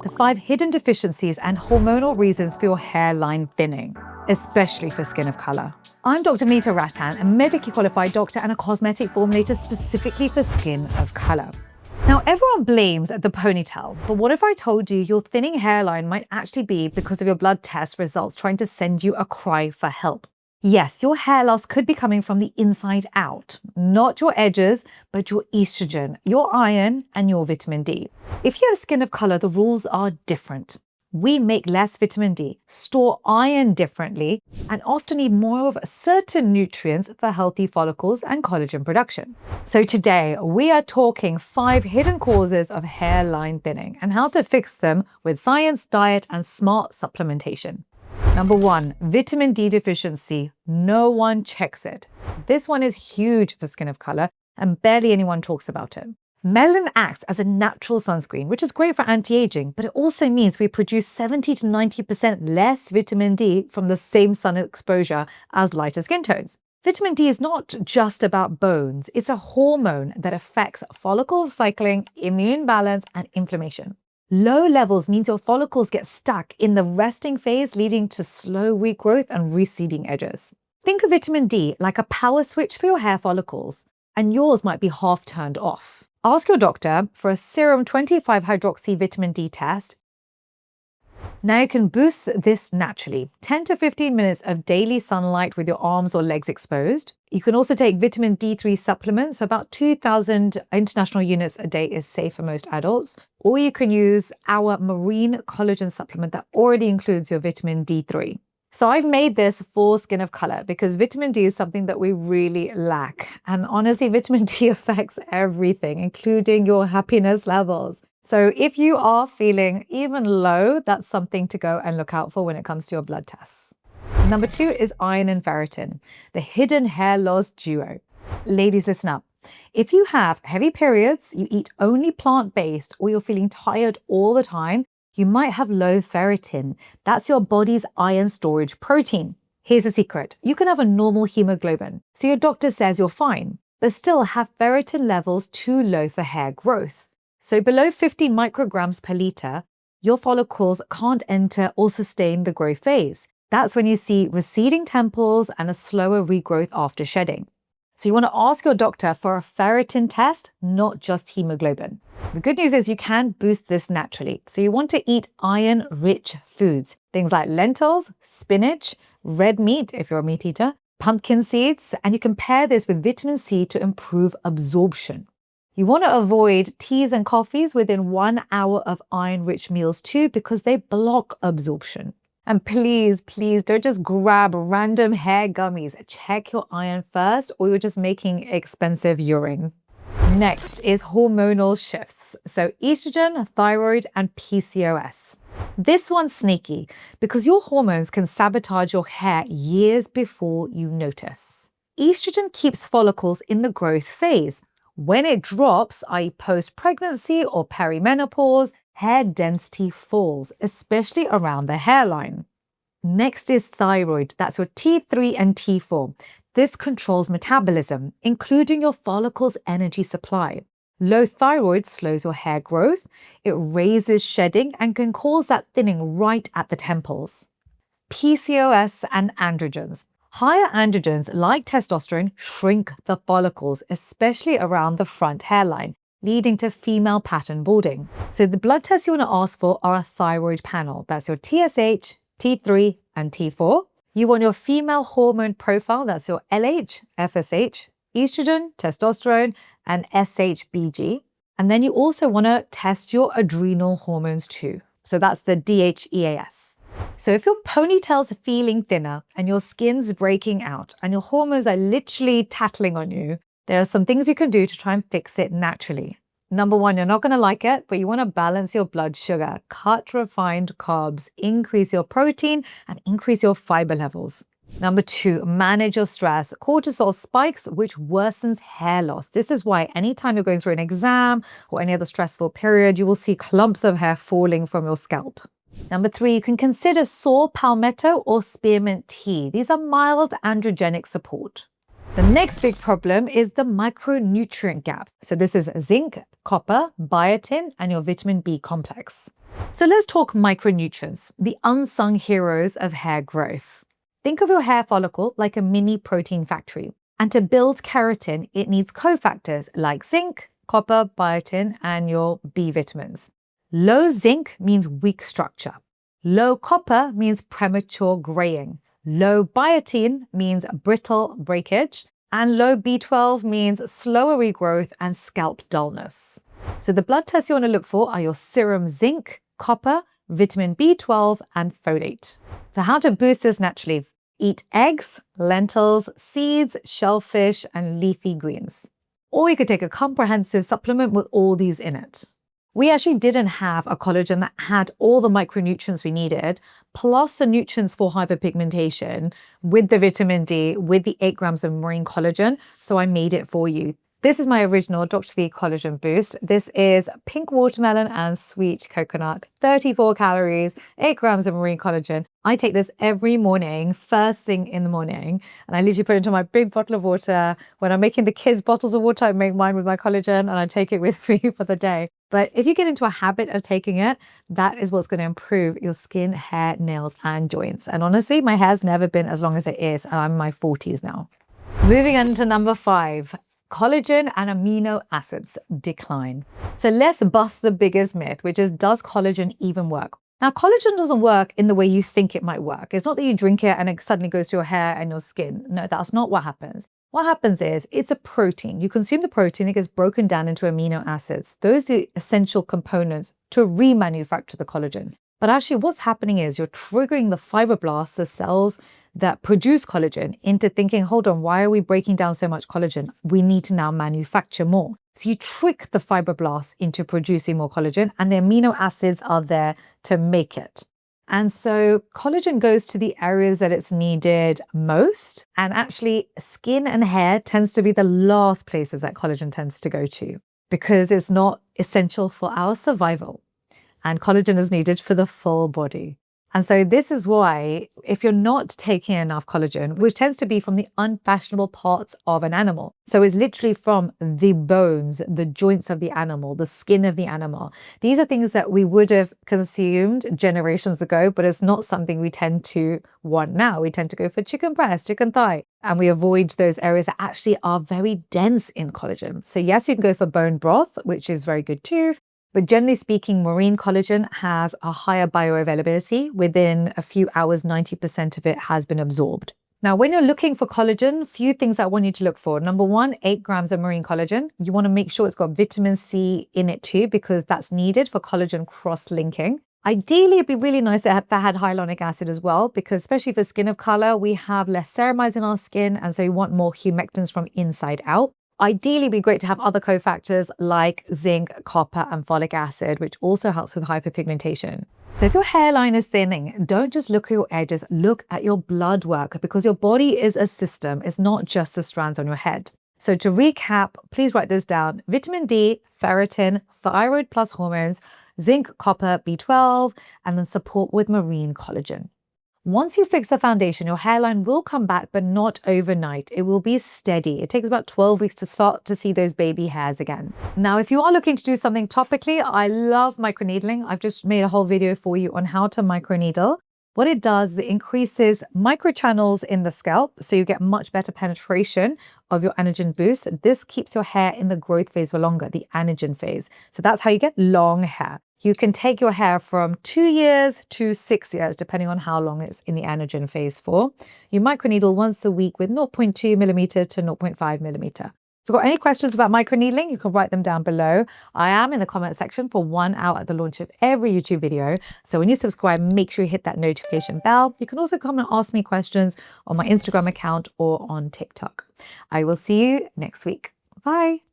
the 5 hidden deficiencies and hormonal reasons for your hairline thinning, especially for skin of color. I'm Dr. Nita Rattan, a medically qualified doctor and a cosmetic formulator specifically for skin of color. Now, everyone blames the ponytail, but what if I told you your thinning hairline might actually be because of your blood test results trying to send you a cry for help? Yes, your hair loss could be coming from the inside out, not your edges, but your estrogen, your iron, and your vitamin D. If you have skin of color, the rules are different. We make less vitamin D, store iron differently, and often need more of certain nutrients for healthy follicles and collagen production. So today, we are talking 5 hidden causes of hairline thinning and how to fix them with science, diet, and smart supplementation. Number 1, vitamin D deficiency. No one checks it. This one is huge for skin of color and barely anyone talks about it. Melanin acts as a natural sunscreen, which is great for anti-aging, but it also means we produce 70 to 90% less vitamin D from the same sun exposure as lighter skin tones. Vitamin D is not just about bones. It's a hormone that affects follicle cycling, immune balance, and inflammation. Low levels means your follicles get stuck in the resting phase, leading to slow regrowth and receding edges. Think of vitamin D like a power switch for your hair follicles, and yours might be half turned off. Ask your doctor for a serum 25-hydroxy vitamin D test. Now you can boost this naturally. 10 to 15 minutes of daily sunlight with your arms or legs exposed. You can also take vitamin D3 supplements. So about 2,000 international units a day is safe for most adults. Or you can use our marine collagen supplement that already includes your vitamin D3. So I've made this for skin of color because vitamin D is something that we really lack. And honestly, vitamin D affects everything, including your happiness levels. So if you are feeling even low, that's something to go and look out for when it comes to your blood tests. Number 2 is iron and ferritin, the hidden hair loss duo. Ladies, listen up. If you have heavy periods, you eat only plant-based, or you're feeling tired all the time, you might have low ferritin. That's your body's iron storage protein. Here's a secret. You can have a normal hemoglobin, so your doctor says you're fine, but still have ferritin levels too low for hair growth. So below 50 micrograms per liter, your follicles can't enter or sustain the growth phase. That's when you see receding temples and a slower regrowth after shedding. So you want to ask your doctor for a ferritin test, not just hemoglobin. The good news is you can boost this naturally. So you want to eat iron-rich foods, things like lentils, spinach, red meat if you're a meat eater, pumpkin seeds, and you can pair this with vitamin C to improve absorption. You want to avoid teas and coffees within 1 hour of iron-rich meals too, because they block absorption. And please, please don't just grab random hair gummies. Check your iron first, or you're just making expensive urine. Next is hormonal shifts. So estrogen, thyroid, and PCOS. This one's sneaky because your hormones can sabotage your hair years before you notice. Estrogen keeps follicles in the growth phase. When it drops, i.e. post-pregnancy or perimenopause, hair density falls, especially around the hairline. Next is thyroid. That's your T3 and T4. This controls metabolism, including your follicle's energy supply. Low thyroid slows your hair growth, it raises shedding, and can cause that thinning right at the temples. PCOS and androgens. Higher androgens, like testosterone, shrink the follicles, especially around the front hairline, leading to female pattern balding. So the blood tests you want to ask for are a thyroid panel. That's your TSH, T3, and T4. You want your female hormone profile. That's your LH, FSH, estrogen, testosterone, and SHBG. And then you also want to test your adrenal hormones too. So that's the DHEAS. So if your ponytail's feeling thinner and your skin's breaking out and your hormones are literally tattling on you, there are some things you can do to try and fix it naturally. Number 1, you're not going to like it, but you want to balance your blood sugar, cut refined carbs, increase your protein, and increase your fiber levels. Number 2, manage your stress. Cortisol spikes, which worsens hair loss. This is why anytime you're going through an exam or any other stressful period, you will see clumps of hair falling from your scalp. Number 3, you can consider saw palmetto or spearmint tea. These are mild androgenic support. The next big problem is the micronutrient gaps. So this is zinc, copper, biotin, and your vitamin B complex. So let's talk micronutrients, the unsung heroes of hair growth. Think of your hair follicle like a mini protein factory. And to build keratin, it needs cofactors like zinc, copper, biotin, and your B vitamins. Low zinc means weak structure. Low copper means premature graying. Low biotin means brittle breakage. And low B12 means slower regrowth and scalp dullness. So the blood tests you want to look for are your serum zinc, copper, vitamin B12, and folate. So how to boost this naturally? Eat eggs, lentils, seeds, shellfish, and leafy greens. Or you could take a comprehensive supplement with all these in it. We actually didn't have a collagen that had all the micronutrients we needed, plus the nutrients for hyperpigmentation with the vitamin D, with the 8 grams of marine collagen. So I made it for you. This is my original Dr. V Collagen Boost. This is pink watermelon and sweet coconut, 34 calories, 8 grams of marine collagen. I take this every morning, first thing in the morning, and I literally put it into my big bottle of water. When I'm making the kids bottles of water, I make mine with my collagen and I take it with me for the day. But if you get into a habit of taking it, that is what's going to improve your skin, hair, nails, and joints. And honestly, my hair's never been as long as it is, and I'm in my 40s now. Moving on to number 5. Collagen and amino acids decline. So let's bust the biggest myth, which is, does collagen even work? Now, collagen doesn't work in the way you think it might work. It's not that you drink it and it suddenly goes to your hair and your skin. No, that's not what happens. What happens is it's a protein. You consume the protein, it gets broken down into amino acids. Those are the essential components to remanufacture the collagen. But actually what's happening is you're triggering the fibroblasts, the cells that produce collagen, into thinking, hold on, why are we breaking down so much collagen? We need to now manufacture more. So you trick the fibroblasts into producing more collagen, and the amino acids are there to make it. And so collagen goes to the areas that it's needed most. And actually skin and hair tends to be the last places that collagen tends to go to, because it's not essential for our survival. And collagen is needed for the full body. And so this is why, if you're not taking enough collagen, which tends to be from the unfashionable parts of an animal, so it's literally from the bones, the joints of the animal, the skin of the animal. These are things that we would have consumed generations ago, but it's not something we tend to want now. We tend to go for chicken breast, chicken thigh, and we avoid those areas that actually are very dense in collagen. So yes, you can go for bone broth, which is very good too. But generally speaking, marine collagen has a higher bioavailability. Within a few hours, 90% of it has been absorbed. Now, when you're looking for collagen, few things I want you to look for. Number 1, 8 grams of marine collagen. You want to make sure it's got vitamin C in it too, because that's needed for collagen cross-linking. Ideally, it'd be really nice if it had hyaluronic acid as well, because especially for skin of color, we have less ceramides in our skin, and so we want more humectants from inside out. Ideally, it'd be great to have other cofactors like zinc, copper, and folic acid, which also helps with hyperpigmentation. So if your hairline is thinning, don't just look at your edges, look at your blood work, because your body is a system. It's not just the strands on your head. So to recap, please write this down: vitamin D, ferritin, thyroid plus hormones, zinc, copper, B12, and then support with marine collagen. Once you fix the foundation, your hairline will come back, but not overnight. It will be steady. It takes about 12 weeks to start to see those baby hairs again. Now, if you are looking to do something topically, I love microneedling. I've just made a whole video for you on how to microneedle. What it does is it increases microchannels in the scalp, so you get much better penetration of your anagen boost. This keeps your hair in the growth phase for longer, the anagen phase. So that's how you get long hair. You can take your hair from 2 years to 6 years, depending on how long it's in the anagen phase for. You microneedle once a week with 0.2 millimeter to 0.5 millimeter. If you've got any questions about microneedling, you can write them down below. I am in the comment section for 1 hour at the launch of every YouTube video. So when you subscribe, make sure you hit that notification bell. You can also come and ask me questions on my Instagram account or on TikTok. I will see you next week. Bye.